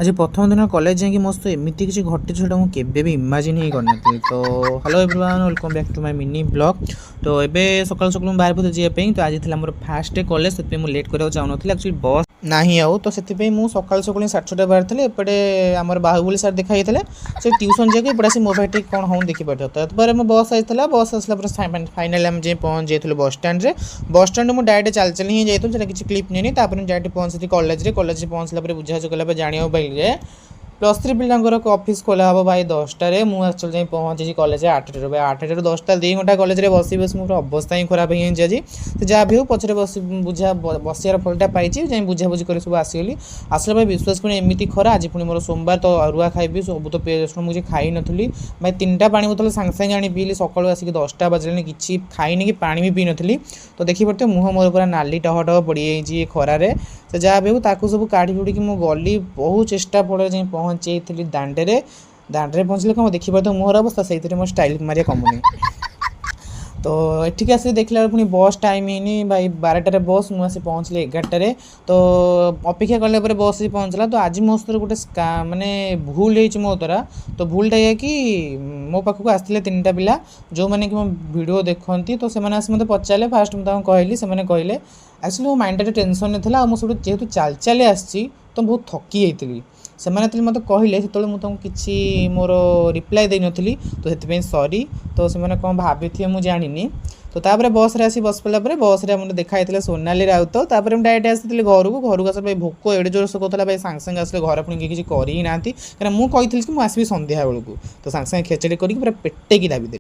आज प्रथम दिन कॉलेज जाकि मो सहित एमती किसी घटी जोटा मुझे भी इमाजिन ही करनी। तो hello everyone, welcome back to my mini blog. तो ये सकाल सकाल बाहर पड़े जावाई। तो आज थी मोर फास्ट डे कॉलेज, से मुझे लेट कराया चाहूँ एक्चुअली बस नहीं आउ। तो से सकाल सकाल 6:30 बाहर थे। एपटे आम बाहुबली सार देखाई से ट्यूशन जाके एपटे आसी मोबाइल टी कौन हो देखी पार्थ मो बस आसाला। बस आसला फाइनाल आम जाए पहुँच जाइए बस स्टाण्ड। बस स्टाण्ड मुझे डायरेक्ट चल चल ही जाइए, किसी क्लिप नहीं। डायरेक्ट पहुँची कॉलेज पहुँचला बुझाझ कला जाना पाइल +3 पिलांकर ऑफिस खोला हम भाई 10टार। मुझे एक्चुअली जाए पहुँची कॉलेज 8टार। भाई 8टार 10टा 2 घंटा कॉलेज बस बस मोर अवस्था ही खराब हो आज। तो जहाँ भी हो पचर बस बुझा बसार फलटा पाई जाए बुझाबुझी कर सब आसगली। आसला भाई विश्वास कर एमती खरा। आज पुणी मोर सोमवार तो अरुआ खाइबी सब। तो पेज रसुण मुझे खाई नी भाई 3टा पानी बोतल सांगे सांगे आनी पीली। सकालू आसिक 10टा बजलानी कि खाईनी कि पानी भी पी नी। तो देखी पड़ते मुँह मोर पूरा नाली टह टह पड़ जाइए खरारे। तो जहाँ भी हो ताकू सब काढ़ी फुड़ी गली बहुत चेष्टा पड़े जाए पहुँची दांडे पहुँचले कम देखिए तो मुहर अवस्था से मो स्टाइल मारे कमुनी। तो एठिक आस देखला पुणी बस टाइम है भाई 12टार बस मुझे पहुँचली 11टार। तो अपेक्षा कला बस ही पहुँचला। तो आज मो सर गोटे माने भूल हो मो द्वारा। तो भूलटा या कि मो पाखक आसते 3टा पिला जो मैंने कि मो वीडियो देखती। तो से मत पचारे फास्ट मुझे कहली से कहले एक्चुअली मो माइंड टेंशन था। मो सब जेहतु चाल चली आसी तो बहुत थकी जाइली। से मत कहले से मुझे किसी मोर रिप्लाई दे नी। तो से सॉरी। तो से कौन भाभी थे मुझे जानी। तो तापर बस रे आसी बस पड़ा बस मुझे देखाई सोनाली राउत। तापर डायरेक्ट आसी घर को आस भाई भोक एडे जोर से कहला भाई सांगे सांगे आसले घर पुणी किसी कर ही ना। मुझे कही कि मुझे आसबि संध्या बेलू। तो सांगे सांगे खेचड़ी करके पूरा पेटे की दाबी दे।